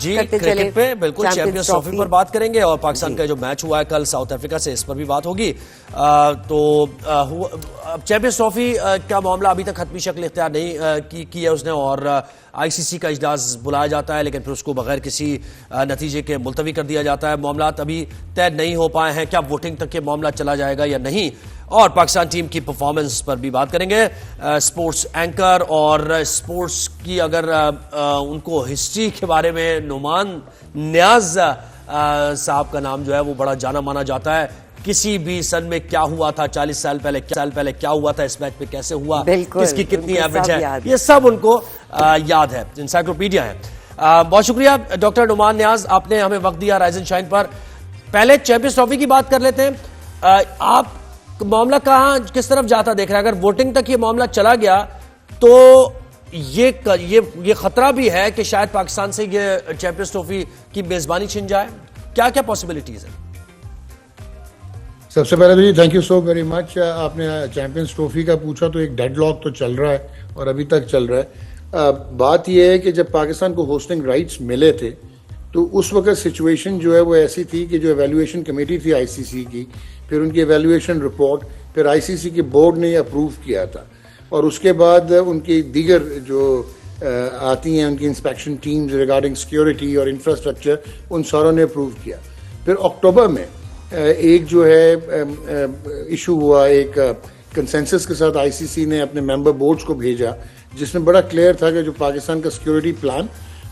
जी, करते चले क्रिकेट पे बिल्कुल चैंपियंस ट्रॉफी पर बात करेंगे और पाकिस्तान का जो मैच हुआ है कल साउथ अफ्रीका से, इस पर भी बात होगी। चैंपियंस ट्रॉफी का मामला अभी तक खत्मी शक्ल इख्तियार नहीं की है उसने, और आईसीसी का इजलास बुलाया जाता है लेकिन फिर उसको बगैर किसी नतीजे के मुलतवी कर दिया जाता है। मामला अभी तय नहीं हो पाए हैं, क्या वोटिंग तक ये मामला चला जाएगा या नहीं, और पाकिस्तान टीम की परफॉर्मेंस पर भी बात करेंगे। स्पोर्ट्स एंकर और स्पोर्ट्स की अगर उनको हिस्ट्री के बारे में नुमान नियाज साहब का नाम जो है वो बड़ा जाना माना जाता है। किसी भी सन में क्या हुआ था, 40 साल पहले क्या हुआ था, इस मैच पे कैसे हुआ, किसकी कितनी एवरेज है, ये सब उनको याद है, इंसाइक्लोपीडिया है। बहुत शुक्रिया डॉक्टर नुमान नियाज, आपने हमें वक्त दिया राइज एंड शाइन पर। पहले चैंपियंस ट्रॉफी की बात कर लेते हैं। आप मामला कहां किस तरफ जाता देख रहे हैं? अगर वोटिंग तक ये मामला चला गया तो ये खतरा भी है कि शायद पाकिस्तान से ये चैंपियंस ट्रॉफी की मेजबानी छिन जाए। क्या क्या पॉसिबिलिटीज है? सबसे पहले तो जी thank you so very much. आपने चैंपियंस ट्रॉफी का पूछा तो एक डेडलॉक तो चल रहा है और अभी तक चल रहा है। बात यह है कि जब पाकिस्तान को होस्टिंग राइट्स मिले थे तो उस वक्त सिचुएशन जो है वो ऐसी थी कि जो एवेल्युएशन कमेटी थी आईसीसी की, फिर उनकी एवेल्युएशन रिपोर्ट, फिर आईसीसी के बोर्ड ने अप्रूव किया था और उसके बाद उनकी दीगर जो आती हैं उनकी इंस्पेक्शन टीम्स रिगार्डिंग सिक्योरिटी और इंफ्रास्ट्रक्चर, उन सारों ने अप्रूव किया। फिर अक्टूबर में एक जो है इशू हुआ, एक कंसेंसस के साथ आईसीसी ने अपने मेंबर बोर्ड्स को भेजा जिसमें बड़ा क्लियर था कि जो पाकिस्तान का सिक्योरिटी प्लान,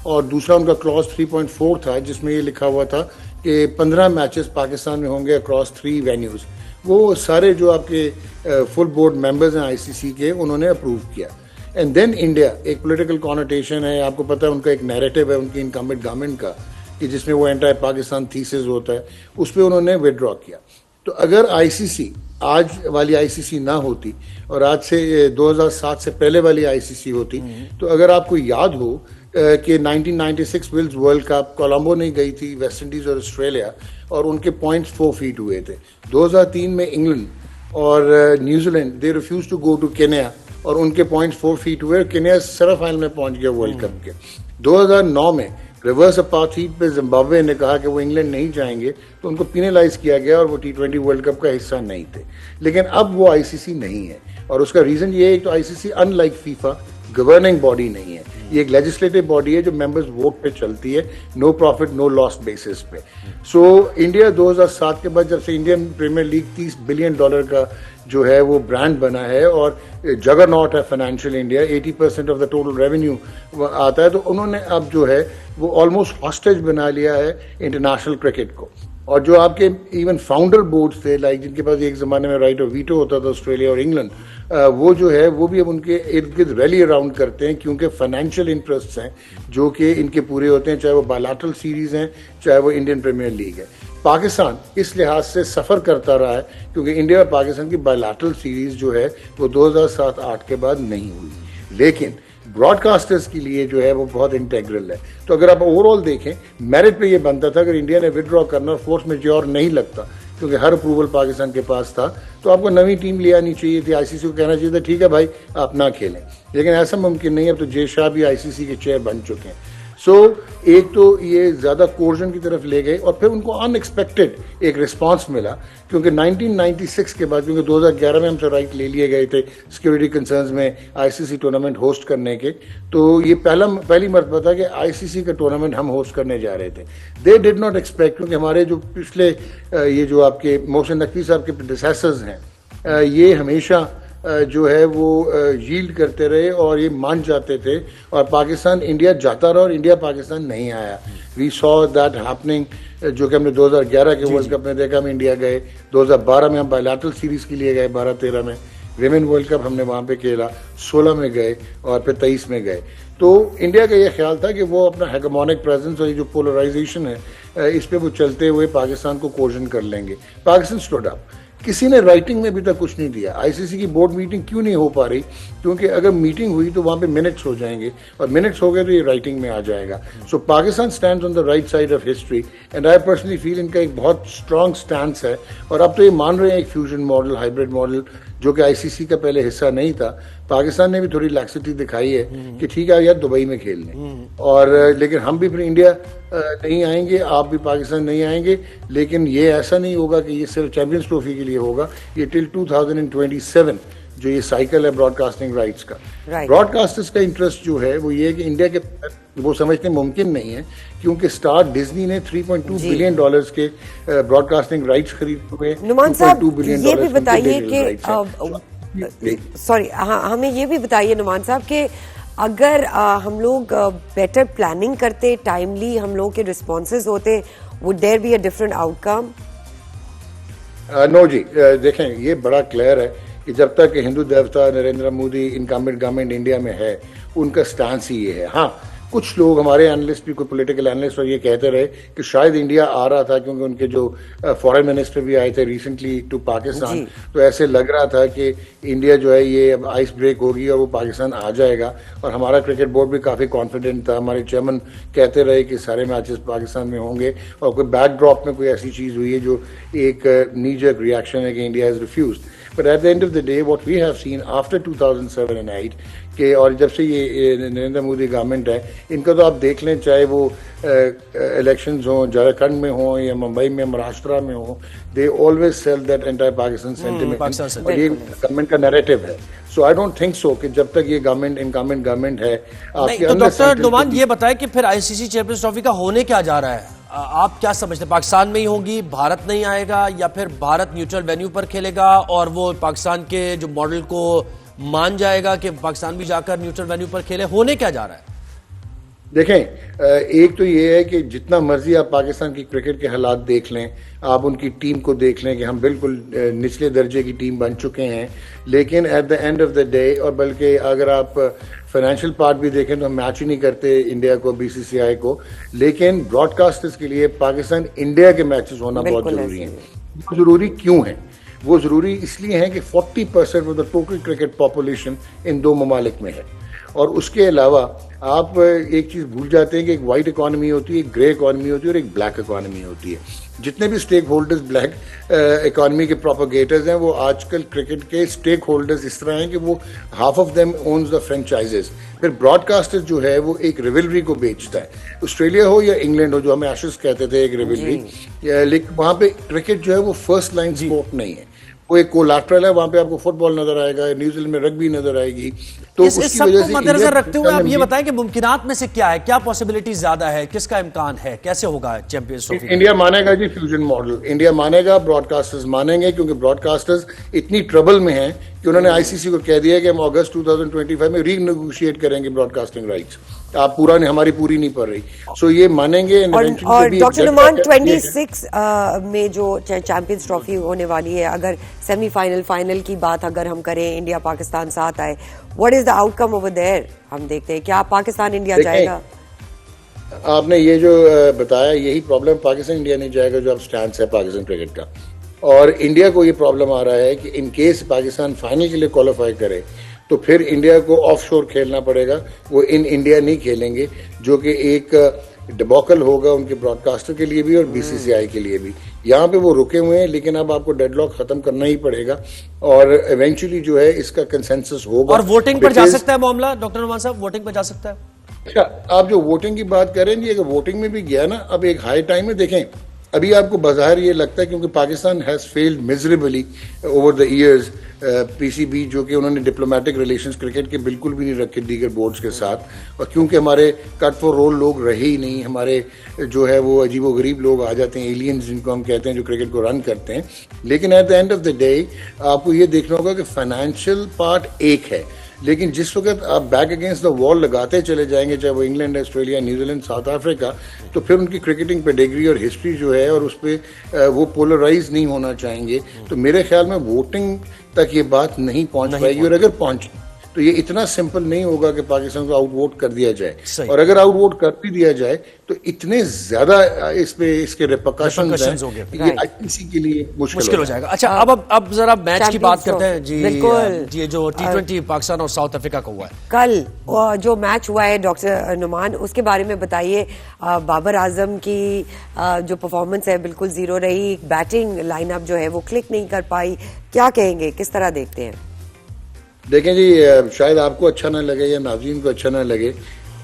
और दूसरा उनका क्लॉज 3.4 था जिसमें ये लिखा हुआ था कि 15 मैचेस पाकिस्तान में होंगे अक्रॉस 3 वेन्यूज़। वो सारे जो आपके फुल बोर्ड मेंबर्स हैं आईसीसी के, उन्होंने अप्रूव किया। एंड देन इंडिया, एक पॉलिटिकल कॉनोटेशन है, आपको पता है उनका एक नैरेटिव है उनकी इनकम्बेंट गवर्नमेंट का कि जिसमें वो एंटी पाकिस्तान थीसिस होता है, उस पर उन्होंने विदड्रॉ किया। तो अगर आईसीसी आज वाली आईसीसी ना होती और आज से 2007 से पहले वाली आईसीसी होती, तो अगर आपको याद हो कि 1996 विल्स वर्ल्ड कप कोलंबो नहीं गई थी, वेस्ट इंडीज और ऑस्ट्रेलिया, और उनके पॉइंट्स 4 फीट हुए थे। 2003 में इंग्लैंड और New Zealand they refused to go to Kenya और उनके पॉइंट्स 4 फीट हुए, केन्या सेमीफाइनल में पहुंच गया वर्ल्ड कप के। 2009 में रिवर्स अपार्थीड पे जिम्बाब्वे ने कहा कि वो इंग्लैंड नहीं जाएंगे तो उनको पिनलाइज किया गया और वो T20 वर्ल्ड कप का हिस्सा नहीं थे। लेकिन अब वो आईसीसी नहीं है और उसका रीजन ये है कि तो ICC unlike FIFA governing body नहीं है, ये एक लेजिस्लेटिव बॉडी है जो मेंबर्स वोट पे चलती है, no profit no loss basis पे। सो इंडिया 2007 के बाद जब से इंडियन प्रीमियर लीग $30 बिलियन का जो है वो ब्रांड बना है और जगरनॉट है financial India, 80% of the total revenue आता है, तो उन्होंने अब जो है वो ऑलमोस्ट हॉस्टेज बना लिया है इंटरनेशनल क्रिकेट को। और जो आपके इवन फाउंडर बोर्ड्स थे, लाइक जिनके पास एक ज़माने में राइट ऑफ वीटो होता था ऑस्ट्रेलिया और इंग्लैंड, वो जो है वो भी अब उनके इर्द गिर्द रैली अराउंड करते हैं क्योंकि फाइनेंशियल इंटरेस्ट्स हैं जो कि इनके पूरे होते हैं, चाहे वो बायलैटरल सीरीज़ हैं चाहे वो इंडियन प्रीमियर लीग है। पाकिस्तान इस लिहाज से सफ़र करता रहा है क्योंकि इंडिया और पाकिस्तान की बायलैटरल सीरीज़ जो है वो 2007-8 के बाद नहीं हुई, लेकिन ब्रॉडकास्टर्स के लिए जो है वो बहुत इंटेग्रल है। तो अगर आप ओवरऑल देखें, मेरिट पे ये बनता था अगर इंडिया ने विदड्रॉ करना और फोर्स मेजॉर नहीं लगता क्योंकि हर अप्रूवल पाकिस्तान के पास था, तो आपको नई टीम ले आनी चाहिए थी, आईसीसी को कहना चाहिए था ठीक है भाई आप ना खेलें, लेकिन ऐसा मुमकिन नहीं है। अब तो जय शाह भी आईसीसी के चेयर बन चुके हैं। सो एक तो ये ज़्यादा कोर्जन की तरफ ले गए और फिर उनको अनएक्सपेक्टेड एक रिस्पांस मिला क्योंकि 1996 के बाद, क्योंकि 2011 में हमसे राइट ले लिए गए थे सिक्योरिटी कंसर्न्स में आईसीसी टूर्नामेंट होस्ट करने के, तो ये पहली मरतबा था कि आईसीसी का टूर्नामेंट हम होस्ट करने जा रहे थे। दे डिड नॉट एक्सपेक्ट, क्योंकि हमारे जो पिछले ये जो आपके मोहसिन नकवी साहब के प्रेडेसेसर्स हैं, ये हमेशा जो है वो यील्ड करते रहे और ये मान जाते थे और पाकिस्तान इंडिया जाता रहा और इंडिया पाकिस्तान नहीं आया। वी सॉ दैट हैपनिंग, जो कि हमने 2011 के वर्ल्ड कप में देखा, हम इंडिया गए, 2012 में हम बायलैटरल सीरीज के लिए गए, 12-13 में विमेन वर्ल्ड कप हमने वहाँ पे खेला, 16 में गए और फिर 23 में गए। तो इंडिया का ये ख्याल था कि वो अपना हेगेमोनिक प्रेजेंस और ये जो पोलराइजेशन है इस पे वो चलते हुए पाकिस्तान को कोर्जन कर लेंगे। पाकिस्तान स्टूड अप, किसी ने राइटिंग में अभी तक कुछ नहीं दिया। आईसीसी की बोर्ड मीटिंग क्यों नहीं हो पा रही? क्योंकि अगर मीटिंग हुई तो वहाँ पे मिनट्स हो जाएंगे और मिनट्स हो गए तो ये राइटिंग में आ जाएगा। So Pakistan stands on the right side of history and I personally feel इनका एक बहुत स्ट्रॉन्ग स्टैंड है और अब तो ये मान रहे हैं एक फ्यूजन मॉडल, हाइब्रिड मॉडल जो कि आईसीसी का पहले हिस्सा नहीं था, पाकिस्तान ने भी थोड़ी लैक्सिटी दिखाई है कि ठीक है यार दुबई में खेल लें, और लेकिन हम भी फिर इंडिया नहीं आएंगे, आप भी पाकिस्तान नहीं आएंगे। लेकिन ये ऐसा नहीं होगा कि ये सिर्फ चैंपियंस ट्रॉफी के लिए होगा, ये टिल 2027 जो ये साइकिल है ब्रॉडकास्टिंग राइट्स का। ब्रॉडकास्टर्स का इंटरेस्ट जो है वो ये है कि इंडिया के वो समझते मुमकिन नहीं है, क्योंकि स्टार डिज्नी ने $3.2 बिलियन के ब्रॉडकास्टिंग राइट्स खरीदे हुए। नुमान साहब ये भी बताइए कि सॉरी, हाँ हमें ये भी बताइए नुमान साहब कि अगर हम लोग बेटर प्लानिंग करते, टाइमली हम लोग के रिस्पॉन्सेज होते, would there be a different outcome? No जी, देखें ये बड़ा क्लियर है कि जब तक हिंदू देवता Narendra Modi incumbent government India में है, उनका स्टांस ही ये है। हाँ, कुछ लोग हमारे एनालिस्ट भी, कोई पॉलिटिकल एनालिस्ट और ये कहते रहे कि शायद इंडिया आ रहा था, क्योंकि उनके जो फॉरेन मिनिस्टर भी आए थे रिसेंटली टू पाकिस्तान, तो ऐसे लग रहा था कि इंडिया जो है ये अब आइस ब्रेक होगी और वो पाकिस्तान आ जाएगा। और हमारा क्रिकेट बोर्ड भी काफ़ी कॉन्फिडेंट था, हमारे चेयरमैन कहते रहे कि सारे मैचेस पाकिस्तान में होंगे, और कोई बैकड्रॉप में कोई ऐसी चीज़ हुई है जो एक नीजर्क रिएक्शन है कि India has refused. But at the end of the day, what we have seen after 2007 and 8 के, और जब से ये नरेंद्र मोदी गवर्नमेंट है, इनका तो आप देख लें, चाहे वो इलेक्शंस हों झारखंड में हों या मुंबई में, महाराष्ट्र में हों, they always sell that entire Pakistan sentiment, और ये गवर्नमेंट का नैरेटिव है। सो आई डोंट थिंक सो कि जब तक ये गवर्नमेंट इनकम्बेंट गवर्नमेंट है आपके तो डॉक्टर नुमान ये बताएं कि फिर आईसीसी चैंपियंस ट्रॉफी का होने क्या जा रहा है? आप क्या समझते हैं, पाकिस्तान में ही होगी, भारत नहीं आएगा, या फिर भारत न्यूट्रल वेन्यू पर खेलेगा और वो पाकिस्तान के जो मॉडल को मान जाएगा कि पाकिस्तान भी जाकर न्यूट्रल वेन्यू पर खेले? होने क्या जा रहा है? देखें, एक तो ये है कि जितना मर्जी आप पाकिस्तान की क्रिकेट के हालात देख लें, आप उनकी टीम को देख लें कि हम बिल्कुल निचले दर्जे की टीम बन चुके हैं, लेकिन at the end of the day, और बल्कि अगर आप फाइनेंशियल पार्ट भी देखें तो हम मैच ही नहीं करते इंडिया को, बीसीसीआई को। लेकिन ब्रॉडकास्टर्स के लिए पाकिस्तान इंडिया के मैचेस होना बहुत जरूरी है। वो जरूरी क्यों है? वो जरूरी इसलिए है कि 40% of the total cricket population in दो ममालिक में है, और उसके अलावा आप एक चीज़ भूल जाते हैं कि एक वाइट इकॉनमी होती है, एक ग्रे इकॉनमी होती है और एक ब्लैक इकॉनमी होती है। जितने भी स्टेक होल्डर्स ब्लैक इकॉनमी के प्रोपोगेटर्स हैं, वो आजकल क्रिकेट के स्टेक होल्डर्स इस तरह हैं कि वो half of them owns the franchises. फिर ब्रॉडकास्टर जो है वो एक रिवलरी को बेचता है, ऑस्ट्रेलिया हो या इंग्लैंड हो, जो हमें एशेज कहते थे एक रिवलरी, लेकिन वहाँ पे क्रिकेट जो है वो फर्स्ट लाइन स्पोर्ट नहीं है, वो एक कोलैटरल है। वहाँ पे आपको फुटबॉल नजर आएगा, न्यूजीलैंड में रग्बी नजर आएगी। तो इस सबको मद्देनजर रखते हुए आप ये बताएं कि मुमकिनात में से क्या है, क्या पॉसिबिलिटी ज्यादा है, किसका इम्कान है, कैसे होगा चैंपियंस ट्रॉफी? इंडिया मानेगा जी फ्यूजन मॉडल, इंडिया मानेगा, ब्रॉडकास्टर्स मानेंगे, क्योंकि ब्रॉडकास्टर्स इतनी ट्रबल में हैं कि उन्होंने आईसीसी को कह दिया कि हम अगस्त 2025 में रीनेगोशिएट करेंगे ब्रॉडकास्टिंग राइट्स। आप पूरा नहीं, हमारी पूरी नहीं पड़ रही, सो ये मानेंगे। और डॉक्टर नुमान 26 में जो चैंपियंस ट्रॉफी होने वाली है, अगर सेमीफाइनल फाइनल की बात अगर हम करें, इंडिया पाकिस्तान साथ आए, what is the outcome over there? हम देखते हैं क्या पाकिस्तान इंडिया जाएगा? आपने ये जो बताया, यही प्रॉब्लम, पाकिस्तान इंडिया नहीं जाएगा जो अब स्टैंड है पाकिस्तान क्रिकेट का। और इंडिया को ये प्रॉब्लम आ रहा है कि इन केस पाकिस्तान फाइनल के लिए क्वालिफाई करे तो फिर इंडिया को ऑफशोर खेलना पड़ेगा, वो इन इंडिया नहीं खेलेंगे, जो कि एक डिबॉकल होगा उनके ब्रॉडकास्टर के लिए भी और बीसीसीआई के लिए भी। यहाँ पे वो रुके हुए हैं, लेकिन अब आपको डेडलॉक खत्म करना ही पड़ेगा और इवेंचुअली जो है इसका कंसेंसस होगा। और वोटिंग पर जा सकता है मामला, डॉक्टर नुमान साहब, वोटिंग पर जा सकता है? अच्छा, आप जो वोटिंग की बात करेंगे, अगर वोटिंग में भी गया ना, अब एक हाई टाइम है। देखें, अभी आपको बाहर ये लगता है क्योंकि Pakistan has failed miserably over the years, PCB जो कि उन्होंने डिप्लोमेटिक रिलेशंस क्रिकेट के बिल्कुल भी नहीं रखे दीगर बोर्ड्स के साथ, और क्योंकि हमारे कट फॉर रोल लोग रहे ही नहीं, हमारे जो है वो अजीबो गरीब लोग आ जाते हैं, एलियंस जिनको हम कहते हैं, जो क्रिकेट को रन करते हैं। लेकिन at the end of the day आपको ये देखना होगा कि फाइनेंशियल पार्ट एक है, लेकिन जिस वक्त आप बैक अगेंस्ट द वॉल लगाते चले जाएंगे, चाहे वो England, Australia, New Zealand, south Africa, तो फिर उनकी क्रिकेटिंग पेडिग्री और हिस्ट्री जो है और उस पर वो पोलराइज नहीं होना चाहेंगे। तो मेरे ख्याल में वोटिंग तक ये बात नहीं पहुंच पाएगी, और अगर पहुंची तो ये इतना सिंपल नहीं होगा कि पाकिस्तान को आउट वोट कर दिया जाए। सही। और अगर आउट वोट कर भी दिया जाए तो इतने ज्यादा इसके रिपरकशंस Repercussions हैं होंगे। ये आईसीसी के लिए मुश्किल हो जाएगा। अच्छा, अब जरा मैच की बात करते हैं जी। बिल्कुल। जी, जो T20 पाकिस्तान और साउथ अफ्रीका का हुआ है कल जो मैच हुआ है डॉक्टर नुमान, उसके बारे में बताइए। बाबर आजम की जो परफॉर्मेंस है बिल्कुल जीरो रही, बैटिंग लाइनअप जो है वो क्लिक नहीं कर पाई, क्या कहेंगे, किस तरह देखते हैं? देखें जी, शायद आपको अच्छा ना लगे या नाज़रीन को अच्छा ना लगे,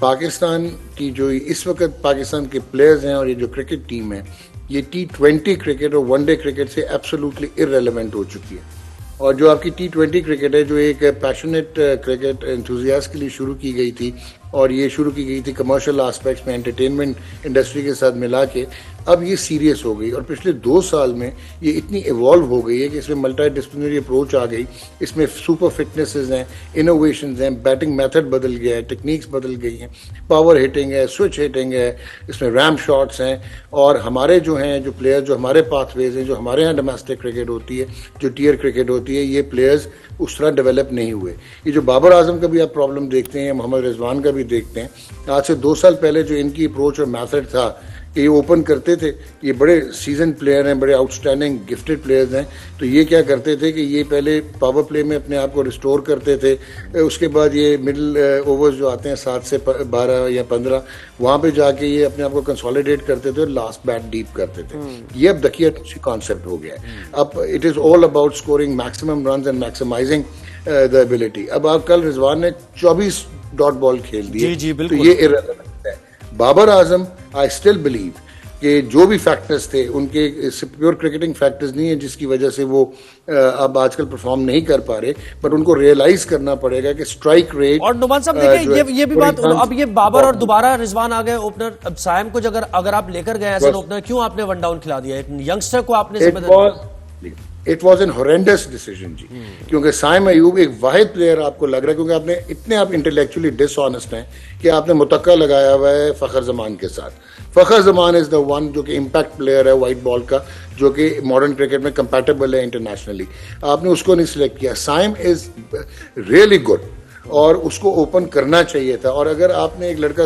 पाकिस्तान की जो इस वक्त पाकिस्तान के प्लेयर्स हैं और ये जो क्रिकेट टीम है, ये T20 क्रिकेट और वनडे क्रिकेट से एब्सोल्युटली इररेलेवेंट हो चुकी है। और जो आपकी T20 क्रिकेट है, जो एक पैशनेट क्रिकेट एंथुजियास्ट के लिए शुरू की गई थी और ये शुरू की गई थी कमर्शियल एस्पेक्ट्स में एंटरटेनमेंट इंडस्ट्री के साथ मिला के, अब ये सीरियस हो गई और पिछले 2 साल में ये इतनी इवॉल्व हो गई है कि इसमें मल्टी डिसिप्लिनरी अप्रोच आ गई, इसमें सुपर फिटनेसेस हैं, इनोवेशंस हैं, बैटिंग मेथड बदल गया है, टेक्निक्स बदल गई हैं, पावर हिटिंग है, स्विच हिटिंग है, इसमें रैम शॉट्स हैं। और हमारे जो हैं जो प्लेयर जो हमारे पाथवेज हैं, जो हमारे यहाँ डोमेस्टिक क्रिकेट होती है, जो टीयर क्रिकेट होती है, ये प्लेयर्स उस तरह डेवलप नहीं हुए। ये जो बाबर आजम का भी आप प्रॉब्लम देखते हैं, मोहम्मद रिजवान का भी देखते हैं, आज से 2 साल पहले जो इनकी अप्रोच और मैथड था कि ये ओपन करते थे, ये बड़े सीजन प्लेयर हैं, बड़े आउटस्टैंडिंग गिफ्टेड प्लेयर्स हैं, तो ये क्या करते थे कि ये पहले पावर प्ले में अपने आप को रिस्टोर करते थे, उसके बाद ये मिडिल ओवर्स जो आते हैं 7 से 12 या 15, वहाँ पे जाके ये अपने आप को कंसोलिडेट करते थे और लास्ट बैट डीप करते थे। ये अब दकिया कॉन्सेप्ट हो गया है। अब it is all about scoring maximum run and maximising the ability. अब आप कल रिजवान ने 24 डॉट बॉल खेल दिए, जी, तो बिल्कुल। ये इररेलेवेंट है। Babar Azam, I still believe कि जो भी फैक्टर्स थे उनके प्योर क्रिकेटिंग फैक्टर्स नहीं है जिसकी वजह से वो अब आजकल परफॉर्म नहीं कर पा रहे, बट उनको रियलाइज करना पड़ेगा कि स्ट्राइक रेट। और नुमान साहब देखिए, ये भी बात, अब ये बाबर और दोबारा रिजवान आ गए ओपनर। अब साइम को अगर आप लेकर गए एज एन ओपनर, क्यों आपने 1 डाउन खिला दिया? एक यंगस्टर को आपने it was an horrendous decision जी, क्योंकि साइम अयूब एक वाहिद प्लेयर आपको लग रहा है, क्योंकि आपने इतने आप इंटेलेक्चुअली डिसऑनेस्ट हैं कि आपने मुतक्का लगाया हुआ है फखर जमान के साथ। फखर जमान इज द वन जो कि इम्पैक्ट प्लेयर है वाइट बॉल का, जो कि मॉडर्न क्रिकेट में कंपैटिबल है इंटरनेशनली, आपने उसको नहीं सिलेक्ट किया। साइम इज रियली गुड और उसको ओपन करना चाहिए था। और अगर आपने एक लड़का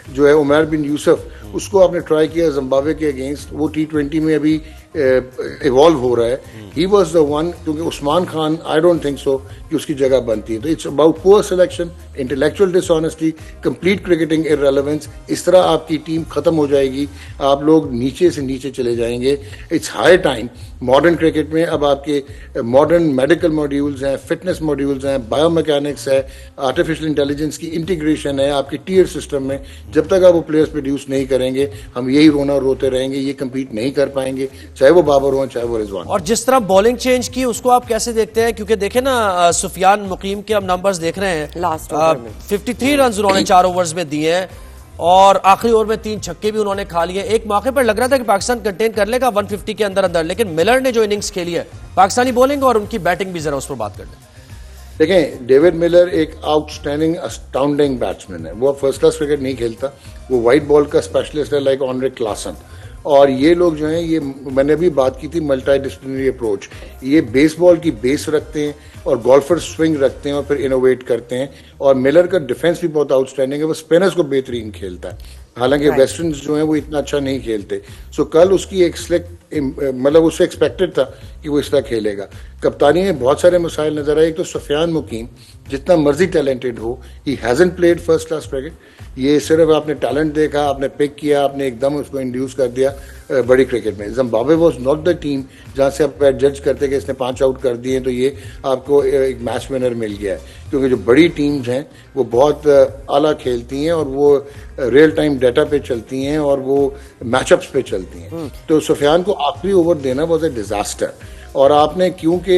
जो है उमर बिन यूसुफ, उसको आपने ट्राई किया जिम्बाब्वे के अगेंस्ट, वो T20 में अभी इवॉल्व हो रहा है, ही वॉज द वन, क्योंकि Usman Khan I don't think so कि उसकी जगह बनती है। तो it's about poor selection, intellectual dishonesty, complete cricketing irrelevance. इस तरह आपकी टीम खत्म हो जाएगी, आप लोग नीचे से नीचे चले जाएंगे। It's high time modern cricket में अब आपके मॉडर्न मेडिकल मॉड्यूल्स हैं, फिटनेस मॉड्यूल्स हैं, बायोमैकेनिक्स है, आर्टिफिशियल इंटेलिजेंस की इंटीग्रेशन है आपके टीयर सिस्टम में। जब तक आप वो प्लेयर्स प्रोड्यूस नहीं करेंगे, हम यही रोना रोते रहेंगे, ये कम्पीट नहीं कर पाएंगे, चाहे वो बाबर हो चाहे वो रिजवान। और जिस तरह बॉलिंग चेंज की, उसको आप कैसे देखते हैं? क्योंकि देखें ना, सुफियान मुकीम के हम नंबर्स देख रहे हैं, लास्ट ओवर में 53 रन उन्होंने 4 ओवर्स में दिए हैं और आखिरी ओवर में 3 छक्के भी उन्होंने खा लिए। एक मौके पर लग रहा था कि पाकिस्तान कंटेन कर लेगा 150 के अंदर अंदर, लेकिन मिलर ने जो इनिंग्स खेली है, पाकिस्तानी बॉलिंग और उनकी बैटिंग भी, जरा उस पर बात कर लें। देखें, डेविड मिलर एक आउटस्टैंडिंग अस्टाउंडिंग बैट्समैन है। वो फर्स्ट क्लास क्रिकेट नहीं खेलता, वो वाइट बॉल का स्पेशलिस्ट है, लाइक ऑनरे क्लासन। और ये लोग जो हैं, ये मैंने अभी बात की थी मल्टी डिसिप्लिनरी अप्रोच, ये बेसबॉल की बेस रखते हैं और गोल्फर स्विंग रखते हैं और फिर इनोवेट करते हैं। और मिलर का डिफेंस भी बहुत आउटस्टैंडिंग है, वो स्पिनर्स को बेहतरीन खेलता है, हालांकि वेस्टर्न्स जो हैं वो इतना अच्छा नहीं खेलते। सो कल उसकी एक सिलेक्ट, मतलब उससे एक्सपेक्टेड था कि वो इस तरह खेलेगा। कप्तानी में बहुत सारे मसाइल नजर आए। एक तो सुफियान मुकीम जितना मर्जी टैलेंटेड हो, he hasn't played first class cricket. ये सिर्फ आपने टैलेंट देखा, आपने पिक किया, आपने एकदम उसको इंड्यूस कर दिया बड़ी क्रिकेट में। Zimbabwe was not the team जहाँ से आप जज करते कि इसने 5 आउट कर दिए तो ये आपको एक मैच विनर मिल गया है, क्योंकि जो बड़ी टीम्स हैं वो बहुत आला खेलती हैं और वो रियल टाइम डाटा पे चलती हैं और वो मैचअप्स पे चलती हैं। तो सुफियान को आखिरी ओवर देना वाज ए डिजास्टर। और आपने, क्योंकि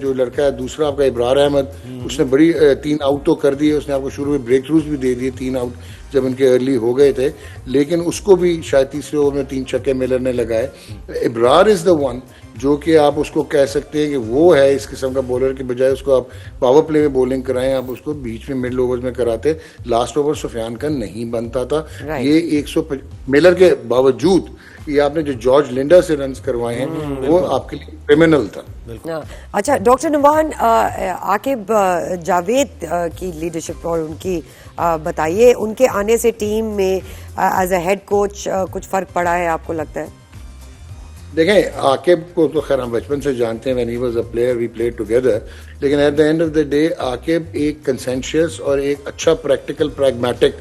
जो लड़का है दूसरा आपका इब्रार अहमद, उसने बड़ी 3 आउट तो कर दिए, उसने आपको शुरू में ब्रेक थ्रूज भी दे दिए 3 आउट जब इनके अर्ली हो गए थे, लेकिन उसको भी शायद तीसरे ओवर में 3 छक्के मिलर ने लगाए। इब्रार इज द वन जो कि आप उसको कह सकते हैं कि वो है इस किस्म का बॉलर के बजाय उसको आप पावर प्ले में बॉलिंग कराएं, आप उसको बीच में मिडिल ओवर्स में कराते, लास्ट ओवर सुफियान का नहीं बनता था। ये 100 मिलर के बावजूद कि आपने जो जॉर्ज लिंडा से रन्स करवाए हैं वो आपके लिए क्रिमिनल था। अच्छा डॉक्टर नुमान, आकिब जावेद की लीडरशिप और उनकी बताइए, उनके आने से टीम में एज अ हेड कोच कुछ फर्क पड़ा है आपको लगता है? देखें, आकिब को तो खैर हम बचपन से जानते हैं, when he was a player we played together, लेकिन at the end of the day Aqib एक कंसेंशियस और एक अच्छा प्रैक्टिकल प्रैग्मेटिक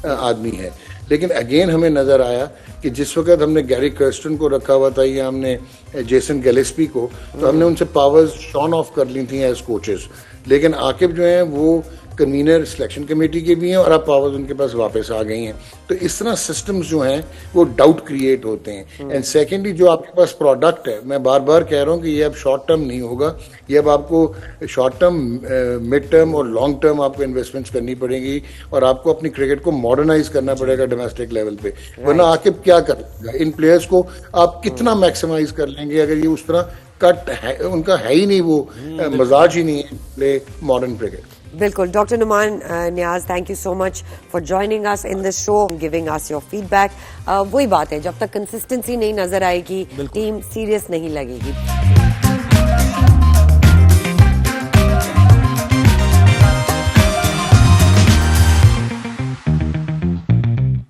आदमी है। लेकिन अगेन हमें नज़र आया कि जिस वक्त हमने गैरी कर्स्टन को रखा हुआ था या हमने जेसन गिलेस्पी को, तो हमने उनसे पावर्स शॉन ऑफ कर ली थी एज कोचेस। लेकिन आकिब जो हैं वो कन्वीनर सिलेक्शन कमेटी के भी हैं और अब पावर्स उनके पास वापस आ गई हैं। तो इस तरह सिस्टम्स जो हैं वो डाउट क्रिएट होते हैं। एंड सेकेंडली जो आपके पास प्रोडक्ट है, मैं बार बार कह रहा हूँ कि ये अब शॉर्ट टर्म नहीं होगा, ये अब आपको शॉर्ट टर्म, मिड टर्म और लॉन्ग टर्म आपको इन्वेस्टमेंट्स करनी पड़ेगी और आपको अपनी क्रिकेट को मॉडर्नाइज करना पड़ेगा डोमेस्टिक लेवल पे। वरना आकिब क्या करेगा? इन प्लेयर्स को आप कितना मैक्सिमाइज कर लेंगे अगर ये उस तरह कट है, उनका है ही नहीं, वो मजाज ही नहीं है प्ले मॉडर्न क्रिकेट। बिल्कुल। Doctor Nauman Niaz, thank you so much for joining us in this show, giving us your feedback. वही बात है, जब तक कंसिस्टेंसी नहीं नजर आएगी टीम सीरियस नहीं लगेगी।